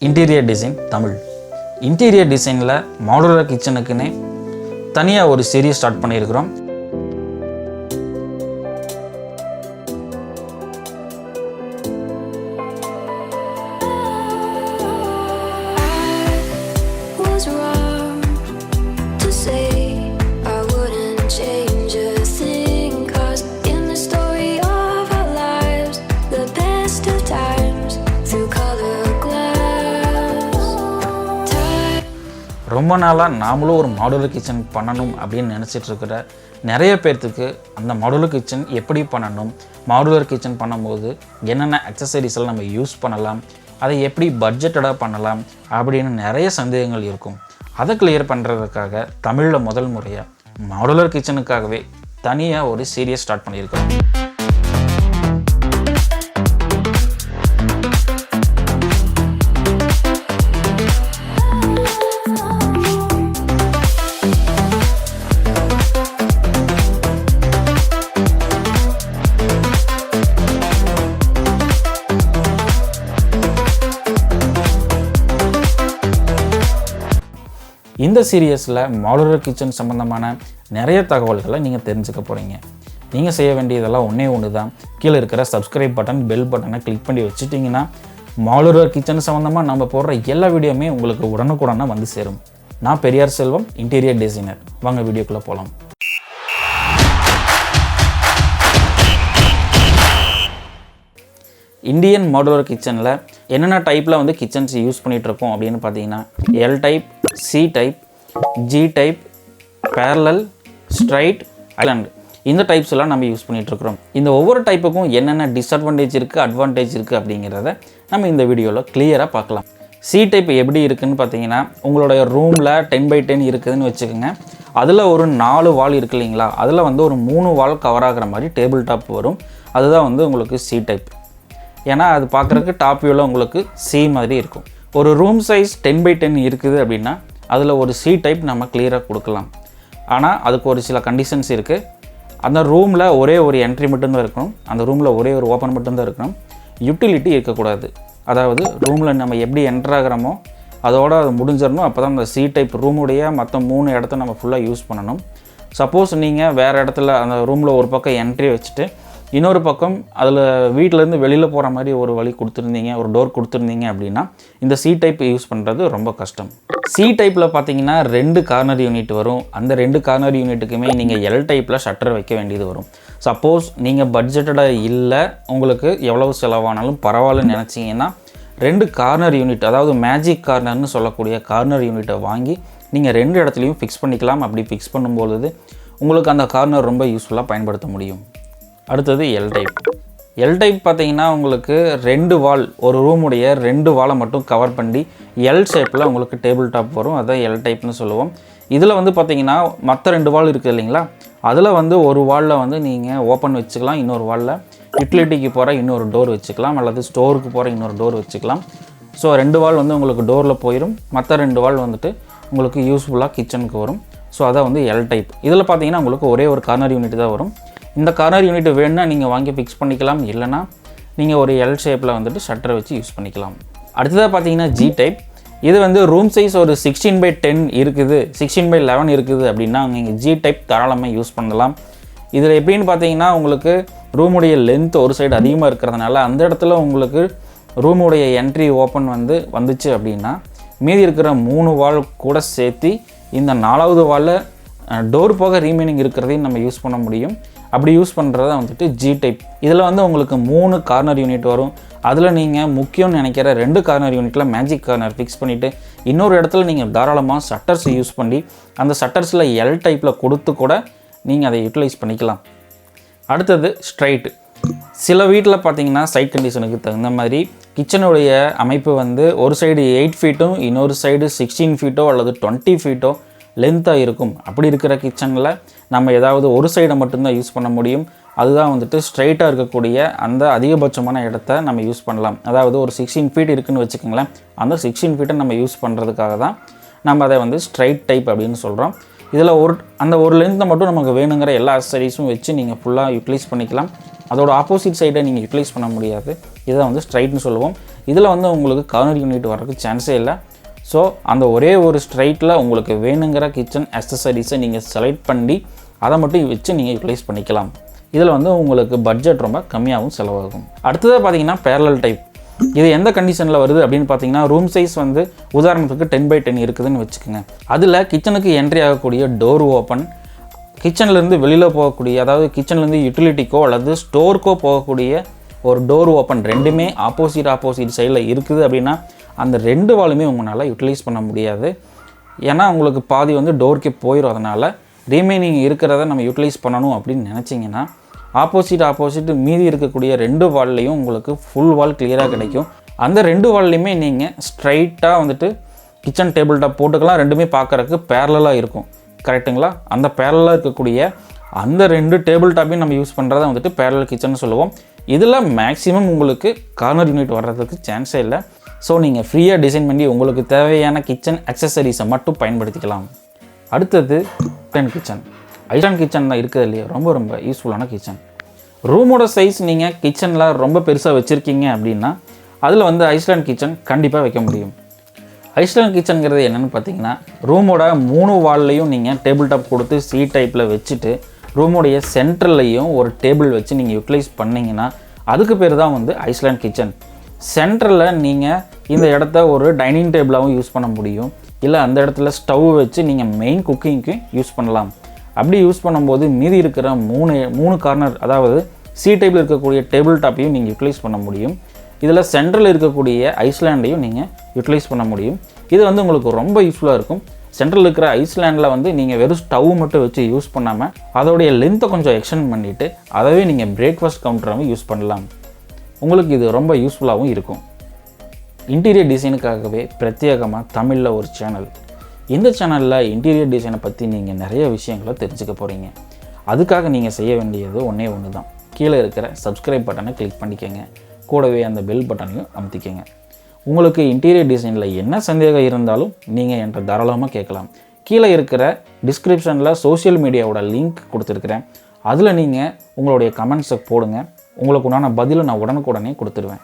Interior design Tamil. Interior டிசைனில் modular கிச்சனுக்குன்னே தனியாக ஒரு சீரீஸ் ஸ்டார்ட் பண்ணியிருக்கிறோம். ரொம்ப நாளாக நாமளும் ஒரு மாடுலர் கிச்சன் பண்ணணும் அப்படின்னு நினச்சிட்டு இருக்கிற நிறைய பேர்த்துக்கு அந்த மாடுலர் கிச்சன் எப்படி பண்ணணும், மாடுலர் கிச்சன் பண்ணும்போது என்னென்ன அக்சசரிஸ்லாம் நம்ம யூஸ் பண்ணலாம், அதை எப்படி பட்ஜெட்டடாக பண்ணலாம் அப்படின்னு நிறைய சந்தேகங்கள் இருக்கும். அதை கிளியர் பண்ணுறதுக்காக தமிழில் முதல் முறையாக மாடுலர் கிச்சனுக்காகவே தனியாக ஒரு சீரியஸ் ஸ்டார்ட் பண்ணியிருக்கோம். இந்த சீரியஸில் மாடுலர் கிச்சன் சம்மந்தமான நிறைய தகவல்களை நீங்கள் தெரிஞ்சுக்க போகிறீங்க. நீங்கள் செய்ய வேண்டியதெல்லாம் ஒன்று தான். கீழே இருக்கிற சப்ஸ்கிரைப் பட்டன், பெல் பட்டனை கிளிக் பண்ணி வச்சுட்டிங்கன்னா மாடுலர் கிச்சன் சம்மந்தமாக நம்ம போடுற எல்லா வீடியோவுமே உங்களுக்கு உடனுக்குடனாக வந்து சேரும். நான் பெரியார் செல்வம், இன்டீரியர் டிசைனர். வாங்க வீடியோக்குள்ளே போகலாம். இந்தியன் மாடுலர் கிச்சனில் என்னென்ன டைப்பில் வந்து கிச்சன்ஸ் யூஸ் பண்ணிகிட்ருக்கோம் அப்படின்னு பார்த்தீங்கன்னா L type, C type, G type, parallel, straight, island, இந்த டைப்ஸ் எல்லாம் நம்ம யூஸ் பண்ணிகிட்ருக்குறோம். இந்த ஒவ்வொரு டைப்புக்கும் என்னென்ன டிஸ்அட்வான்டேஜ் இருக்குது, அட்வான்டேஜ் இருக்குது அப்படிங்கிறத நம்ம இந்த வீடியோவில் கிளியராக பார்க்கலாம். சி டைப் எப்படி இருக்குதுன்னு பார்த்தீங்கன்னா, உங்களுடைய ரூமில் 10x10 இருக்குதுன்னு வச்சுக்கோங்க. அதில் ஒரு 4 வால் இருக்குது இல்லைங்களா, அதில் வந்து ஒரு 3 வால் கவர் ஆகிற மாதிரி டேபிள் டாப் வரும். அதுதான் வந்து உங்களுக்கு சி டைப். ஏன்னா அது பார்க்குறதுக்கு டாப் வியூவில் உங்களுக்கு சி மாதிரி இருக்கும். ஒரு ரூம் சைஸ் 10x10 இருக்குது அப்படின்னா அதில் ஒரு சி டைப் நம்ம கிளியராக கொடுக்கலாம். ஆனால் அதுக்கு ஒரு சில கண்டிஷன்ஸ் இருக்குது. அந்த ரூமில் ஒரே ஒரு என்ட்ரி மட்டும்தான் இருக்கணும், அந்த ரூமில் ஒரே ஒரு ஓப்பன் மட்டும்தான் இருக்கணும், யூட்டிலிட்டி இருக்கக்கூடாது. அதாவது ரூமில் நம்ம எப்படி என்ட்ரு ஆகிறோமோ அதோடு அது முடிஞ்சிடணும். அப்போ தான் அந்த சி டைப் ரூமுடைய மற்ற 3 இடத்த நம்ம ஃபுல்லாக யூஸ் பண்ணணும். சப்போஸ் நீங்கள் வேறு இடத்துல அந்த ரூமில் ஒரு பக்கம் என்ட்ரி வச்சுட்டு இன்னொரு பக்கம் அதில் வீட்டிலேருந்து வெளியில் போகிற மாதிரி ஒரு வழி கொடுத்துருந்தீங்க, ஒரு டோர் கொடுத்துருந்தீங்க அப்படின்னா இந்த சி டைப் யூஸ் பண்ணுறது ரொம்ப கஷ்டம். சி டைப்பில் பார்த்தீங்கன்னா 2 கார்னர் யூனிட் வரும். அந்த 2 கார்னர் யூனிட்டுக்குமே நீங்கள் எல் டைப்பில் ஷட்டர் வைக்க வேண்டியது வரும். சப்போஸ் நீங்கள் பட்ஜெட்டடாக இல்லை, உங்களுக்கு எவ்வளவு செலவானாலும் பரவாயில்லன்னு நினச்சிங்கன்னா 2 கார்னர் யூனிட், அதாவது மேஜிக் கார்னர்னு சொல்லக்கூடிய கார்னர் யூனிட்டை வாங்கி நீங்கள் 2 இடத்துலையும் ஃபிக்ஸ் பண்ணிக்கலாம். அப்படி ஃபிக்ஸ் பண்ணும்பொழுது உங்களுக்கு அந்த கார்னர் ரொம்ப யூஸ்ஃபுல்லாக பயன்படுத்த முடியும். அடுத்தது எல் டைப். எல் டைப் பார்த்தீங்கன்னா உங்களுக்கு 2 வால், ஒரு ரூமுடைய 2 வாலை மட்டும் கவர் பண்ணி எல் ஷேப்பில் உங்களுக்கு டேபிள் டாப் வரும். அதான் எல் டைப்னு சொல்லுவோம். இதில் வந்து பார்த்தீங்கன்னா மற்ற 2 வால் இருக்குது இல்லைங்களா, அதில் வந்து ஒரு வாலில் வந்து நீங்கள் ஓப்பன் வச்சுக்கலாம், இன்னொரு வாலில் யூட்டிலிட்டிக்கு போகிற இன்னொரு டோர் வச்சுக்கலாம், அல்லது ஸ்டோருக்கு போகிற இன்னொரு டோர் வச்சுக்கலாம். ஸோ 2 வால் வந்து உங்களுக்கு டோரில் போயிடும், மற்ற 2 வால் வந்துட்டு உங்களுக்கு யூஸ்ஃபுல்லாக கிச்சனுக்கு வரும். ஸோ அதான் வந்து எல் டைப். இதில் பார்த்தீங்கன்னா உங்களுக்கு ஒரே ஒரு கார்னர் யூனிட் தான் வரும். இந்த கார்னர் யூனிட் வேணுன்னா நீங்கள் வாங்கி ஃபிக்ஸ் பண்ணிக்கலாம், இல்லைனா நீங்கள் ஒரு எல் ஷேப்பில் வந்துட்டு ஷட்டர் வச்சு யூஸ் பண்ணிக்கலாம். அடுத்ததாக பார்த்தீங்கன்னா ஜி டைப். இது வந்து ரூம் சைஸ் ஒரு 16x10 இருக்குது, 16x11 இருக்குது அப்படின்னா நீங்கள் ஜி டைப் தாராளமாக யூஸ் பண்ணலாம். இதில் எப்படின்னு பார்த்தீங்கன்னா உங்களுக்கு ரூமுடைய லென்த் ஒரு சைடு அதிகமாக இருக்கிறதுனால அந்த இடத்துல உங்களுக்கு ரூமுடைய என்ட்ரி ஓப்பன் வந்துச்சு அப்படின்னா மீதி இருக்கிற 3 வால் கூட சேர்த்து இந்த 4வது வாலில் டோர் போக ரீமைனிங் இருக்கிறதையும் நம்ம யூஸ் பண்ண முடியும். அப்படி யூஸ் பண்ணுறத வந்துட்டு ஜி டைப். இதில் வந்து உங்களுக்கு 3 கார்னர் யூனிட் வரும். அதில் நீங்கள் முக்கியம்னு நினைக்கிற 2 கார்னர் யூனிட்டில் மேஜிக் கார்னர் ஃபிக்ஸ் பண்ணிவிட்டு இன்னொரு இடத்துல நீங்கள் தாராளமாக ஷட்டர்ஸ் யூஸ் பண்ணி அந்த ஷட்டர்ஸில் எல் டைப்பில் கொடுத்து கூட நீங்கள் அதை யூட்டிலைஸ் பண்ணிக்கலாம். அடுத்தது ஸ்ட்ரைட். சில வீட்டில் பார்த்தீங்கன்னா சைட் கண்டிஷனுக்கு தகுந்த மாதிரி கிச்சனுடைய அமைப்பு வந்து ஒரு சைடு 8 ஃபீட்டும் இன்னொரு சைடு 16 ஃபீட்டோ அல்லது 20 ஃபீட்டோ லென்த்தாக இருக்கும். அப்படி இருக்கிற கிச்சனில் நம்ம ஏதாவது ஒரு சைடை மட்டும்தான் யூஸ் பண்ண முடியும். அதுதான் வந்துட்டு ஸ்ட்ரைட்டாக இருக்கக்கூடிய அந்த அதிகபட்சமான இடத்த நம்ம யூஸ் பண்ணலாம். அதாவது ஒரு 16 ஃபீட் இருக்குதுன்னு வச்சுக்கோங்களேன், அந்த 16 ஃபீட்டை நம்ம யூஸ் பண்ணுறதுக்காக தான் நம்ம அதை வந்து ஸ்ட்ரைட் டைப் அப்படின்னு சொல்கிறோம். இதில் அந்த ஒரு லென்த்தை மட்டும் நமக்கு வேணுங்கிற எல்லா அக்சசரிஸும் வச்சு நீங்கள் ஃபுல்லாக யூட்டிலைஸ் பண்ணிக்கலாம். அதோட ஆப்போசிட் சைடை நீங்கள் யூட்டிலைஸ் பண்ண முடியாது. இதை வந்து ஸ்ட்ரைட்னு சொல்லுவோம். இதில் வந்து உங்களுக்கு கார்னர் யூனிட் வர்றதுக்கு சான்ஸே இல்லை. ஸோ அந்த ஒரே ஒரு ஸ்ட்ரைட்டில் உங்களுக்கு வேணுங்கிற கிச்சன் அக்சசரிஸை நீங்கள் செலக்ட் பண்ணி அதை மட்டும் வச்சு நீங்கள் யூட்டிலைஸ் பண்ணிக்கலாம். இதில் வந்து உங்களுக்கு பட்ஜெட் ரொம்ப கம்மியாகவும் செலவாகும். அடுத்ததாக பார்த்தீங்கன்னா பேரலல் டைப். இது எந்த கண்டிஷனில் வருது அப்படின்னு பார்த்தீங்கன்னா, ரூம் சைஸ் வந்து உதாரணத்துக்கு 10x10 இருக்குதுன்னு வச்சுக்கோங்க. அதில் கிச்சனுக்கு என்ட்ரி ஆகக்கூடிய டோர் ஓப்பன், கிச்சன்லேருந்து வெளியில் போகக்கூடிய, அதாவது கிச்சன்லேருந்து யூட்டிலிட்டிக்கோ அல்லது ஸ்டோருக்கோ போகக்கூடிய ஒரு டோர் ஓப்பன் ரெண்டுமே ஆப்போசிட் சைடில் இருக்குது அப்படின்னா அந்த 2 வாலுமே உங்களால் யூட்டிலைஸ் பண்ண முடியாது. ஏன்னா உங்களுக்கு பாதி வந்து டோருக்கே போயிடும். அதனால் ரீமைனிங் இருக்கிறத நம்ம யூட்டிலைஸ் பண்ணணும் அப்படின்னு நினச்சிங்கன்னா ஆப்போசிட் மீதி இருக்கக்கூடிய 2 வால்லையும் உங்களுக்கு ஃபுல் வால் கிளியராக கிடைக்கும். அந்த 2 வால்லையுமே நீங்கள் ஸ்ட்ரைட்டாக வந்துட்டு கிச்சன் டேபிள் டாப் போட்டுக்கலாம். ரெண்டுமே பார்க்குறதுக்கு பேரலாக இருக்கும். கரெக்டுங்களா? அந்த பேரலாக இருக்கக்கூடிய அந்த 2 டேபிள் டாப்பையும் நம்ம யூஸ் பண்ணுறத வந்துட்டு பேரலல் கிச்சன் சொல்லுவோம். இதில் மேக்ஸிமம் உங்களுக்கு கார்னர் யூனிட் வர்றதுக்கு சான்ஸே இல்லை. ஸோ நீங்கள் ஃப்ரீயாக டிசைன் பண்ணி உங்களுக்கு தேவையான கிச்சன் அக்சசரிஸை மட்டும் பயன்படுத்திக்கலாம். அடுத்தது கிச்சன். ஐஸ்லாண்ட் கிச்சன் தான் இருக்குது இல்லையா, ரொம்ப யூஸ்ஃபுல்லான கிச்சன். ரூமோட சைஸ் நீங்கள் கிச்சனில் ரொம்ப பெருசாக வச்சுருக்கீங்க அப்படின்னா அதில் வந்து ஐஸ்லாண்ட் கிச்சன் கண்டிப்பாக வைக்க முடியும். ஐஸ்லாண்ட் கிச்சனுங்கிறது என்னென்னு பார்த்தீங்கன்னா, ரூமோட 3 வால்லையும் நீங்கள் டேபிள் டாப் கொடுத்து சி டைப்பில் வச்சுட்டு ரூமோடைய சென்டர்லையும் ஒரு டேபிள் வச்சு நீங்கள் யூட்டிலைஸ் பண்ணிங்கன்னா அதுக்கு பேர் தான் வந்து ஐஸ்லாண்ட் கிச்சன். சென்டரில் நீங்கள் இந்த இடத்த ஒரு டைனிங் டேபிளாகவும் யூஸ் பண்ண முடியும். இல்லை அந்த இடத்துல ஸ்டவ் வச்சு நீங்கள் மெயின் குக்கிங்க்கு யூஸ் பண்ணலாம். அப்படி யூஸ் பண்ணும்போது மீதி இருக்கிற 3 கார்னர், அதாவது சி டைப்பில் இருக்கக்கூடிய டேபிள் டாப்பையும் நீங்கள் யூட்டிலைஸ் பண்ண முடியும். இதில் சென்ட்ரலில் இருக்கக்கூடிய ஐஸ்லாண்டையும் நீங்கள் யூட்டிலைஸ் பண்ண முடியும். இது வந்து உங்களுக்கு ரொம்ப யூஸ்ஃபுல்லாக இருக்கும். சென்ட்ரல் இருக்கிற ஐஸ்லாண்டில் வந்து நீங்கள் வெறும் ஸ்டவ் மட்டும் வச்சு யூஸ் பண்ணாமல் அதோடைய லென்த்தை கொஞ்சம் எக்ஸ்டெண்ட் பண்ணிவிட்டு அதவே நீங்கள் பிரேக்ஃபாஸ்ட் கவுண்டராகவும் யூஸ் பண்ணலாம். உங்களுக்கு இது ரொம்ப யூஸ்ஃபுல்லாகவும் இருக்கும். இன்டீரியர் டிசைனுக்காகவே பிரத்யேகமாக தமிழில் ஒரு சேனல். இந்த சேனலில் இன்டீரியர் டிசைனை பற்றி நீங்கள் நிறைய விஷயங்களை தெரிஞ்சுக்க போகிறீங்க. அதுக்காக நீங்கள் செய்ய வேண்டியது ஒன்று தான். கீழே இருக்கிற சப்ஸ்கிரைப் பட்டனை கிளிக் பண்ணிக்கோங்க. கூடவே அந்த பெல் பட்டனையும் அமுத்திக்கங்க. உங்களுக்கு இன்டீரியர் டிசைனில் என்ன சந்தேகம் இருந்தாலும் நீங்கள் என்கிட்ட தாராளமாக கேட்கலாம். கீழே இருக்கிற டிஸ்கிரிப்ஷனில் சோஷியல் மீடியாவோட லிங்க் கொடுத்துருக்குறேன். அதில் நீங்கள் உங்களுடைய கமெண்ட்ஸை போடுங்க. உங்களுக்கு உண்டான பதிலை நான் உடனுக்குடனே கொடுத்துருவேன்.